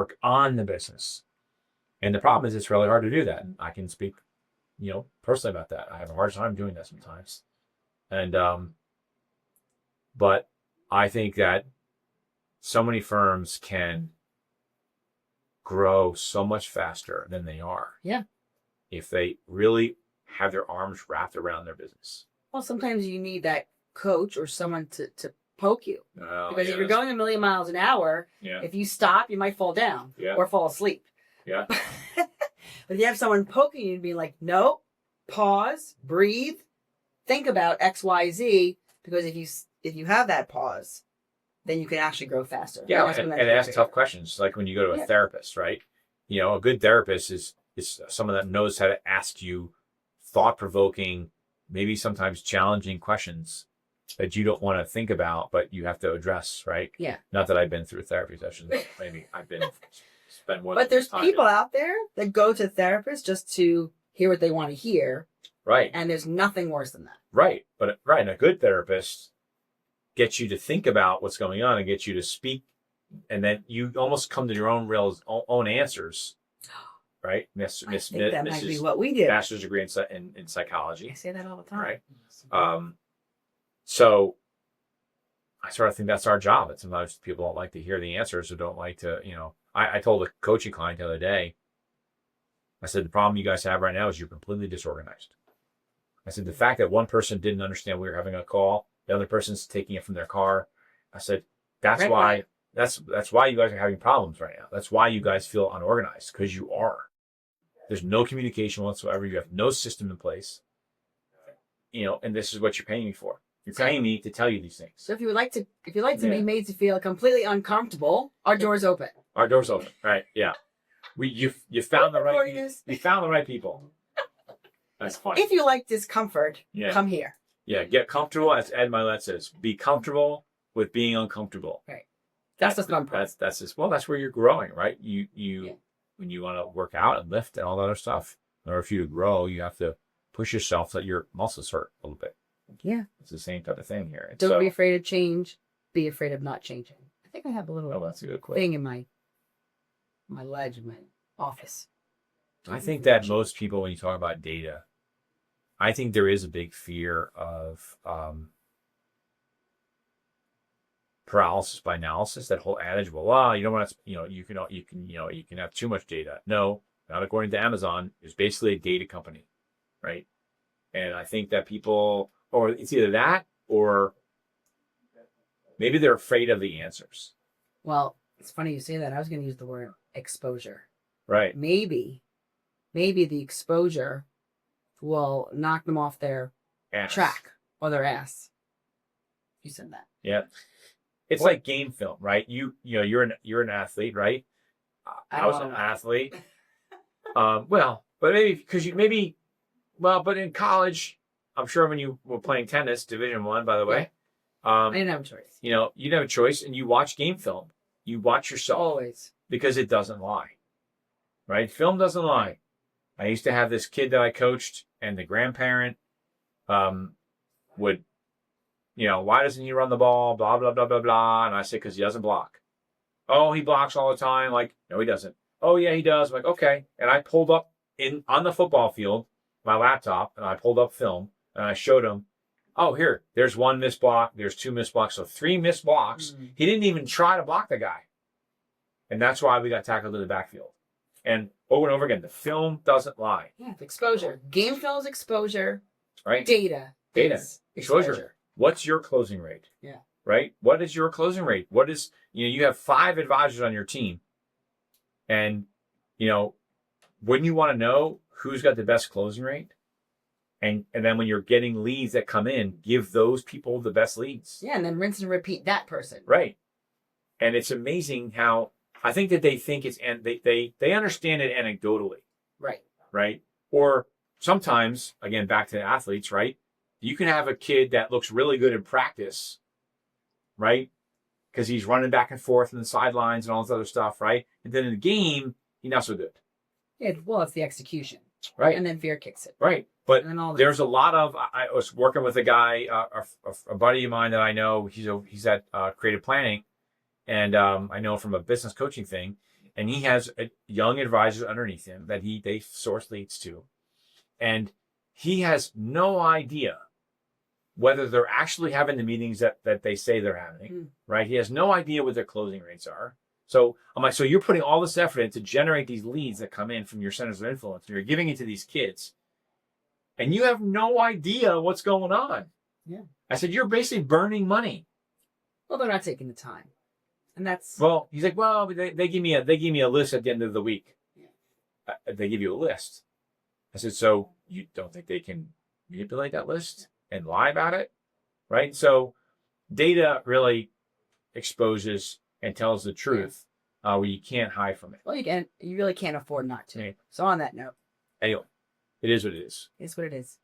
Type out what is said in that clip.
work on the business. And the problem is it's really hard to do that. And I can speak, personally about that. I have a hard time doing that sometimes. And, but I think that so many firms can grow so much faster than they are. Yeah. If they really have their arms wrapped around their business. Well, sometimes you need that coach or someone to poke you. Because if you're going 1,000,000 miles an hour, if you stop, you might fall down or fall asleep. Yeah. But if you have someone poking you and being like, no, pause, breathe, think about X, Y, Z, because if you have that pause, then you can actually grow faster. Yeah, and ask tough questions, like when you go to a therapist, right? A good therapist is someone that knows how to ask you thought-provoking, maybe sometimes challenging questions that you don't want to think about, but you have to address, right? Yeah. Not that I've been through therapy sessions. Maybe I've spent more. But there's people out there that go to therapists just to hear what they want to hear. Right. And there's nothing worse than that. Right. But a good therapist gets you to think about what's going on and gets you to speak, and then you almost come to your own answers. Right? I think that might be what we do. Master's degree in psychology. I say that all the time. Right. So I sort of think that's our job. And sometimes people don't like to hear the answers or don't like to, I told a coaching client the other day, I said, the problem you guys have right now is you're completely disorganized. I said, the fact that one person didn't understand we were having a call, the other person's taking it from their car. I said, that's why you guys are having problems right now. That's why you guys feel unorganized, because you are. There's no communication whatsoever. You have no system in place. And this is what you're paying me for. You're paying me to tell you these things. So if you would like to be made to feel completely uncomfortable, our door's open. Our door's open. Right. Yeah. You found the right people. You found the right people. That's funny. If you like discomfort, come here. Yeah. Get comfortable, as Ed Milet says. Be comfortable with being uncomfortable. Right. That's the fun part. That's where you're growing, right? When you want to work out and lift and all that other stuff, in order for you to grow, you have to push yourself so that your muscles hurt a little bit. Yeah. It's the same type of thing here. Don't be afraid of change. Be afraid of not changing. I think I have a little that's a good quote. thing in my ledge in my office. I think that most people, when you talk about data, I think there is a big fear of paralysis by analysis. That whole adage, well, you don't want to, you can have too much data. No, not according to Amazon. It's basically a data company, right? And I think that people, or it's either that or maybe they're afraid of the answers. Well, it's funny you say that. I was going to use the word exposure. Right. Maybe the exposure will knock them off their track or their ass. You said that. Yeah. It's like game film, right? You're an athlete, right? I was an athlete. But but in college, I'm sure when you were playing tennis, Division I, by the way, I didn't have a choice. You didn't have a choice, and you watch game film. You watch yourself. Always. Because it doesn't lie, right? Film doesn't lie. I used to have this kid that I coached, and the grandparent would, why doesn't he run the ball? Blah, blah, blah, blah, blah. And I said, because he doesn't block. Oh, he blocks all the time. Like, no, he doesn't. Oh, yeah, he does. I'm like, okay. And I pulled up on the football field, my laptop, and I pulled up film, and I showed him, oh, there's one missed block. There's two missed blocks. So 3 missed blocks. Mm-hmm. He didn't even try to block the guy. And that's why we got tackled in the backfield. And over again, the film doesn't lie. Yeah, exposure. Game film is exposure. Right. Data. Exposure. What's your closing rate? Yeah. Right? What is your closing rate? What is, you have 5 advisors on your team. And, wouldn't you want to know who's got the best closing rate? And then when you're getting leads that come in, give those people the best leads. Yeah, and then rinse and repeat that person. Right. And it's amazing how I think that they think and they understand it anecdotally. Right. Right. Or sometimes, again, back to the athletes, right? You can have a kid that looks really good in practice, right? Because he's running back and forth in the sidelines and all this other stuff, right? And then in the game, he's not so good. Yeah, well, it's the execution. Right. And then fear kicks it. Right. But there's a lot of, I was working with a guy, a buddy of mine that I know, he's at Creative Planning. And I know from a business coaching thing. and he has young advisors underneath him that they source leads to, and he has no idea whether they're actually having the meetings that they say they're having, right? He has no idea what their closing rates are. So I'm like, so you're putting all this effort in to generate these leads that come in from your centers of influence, and you're giving it to these kids, and you have no idea what's going on. Yeah. I said, you're basically burning money. Well, they're not taking the time. And that's... Well, he's like, well, they give me a list at the end of the week. Yeah. They give you a list. I said, so you don't think they can manipulate that list and lie about it? Right? So data really exposes and tells the truth, where you can't hide from it. Well, you really can't afford not to. Yeah. So on that note. Anyway, it is what it is. It's what it is.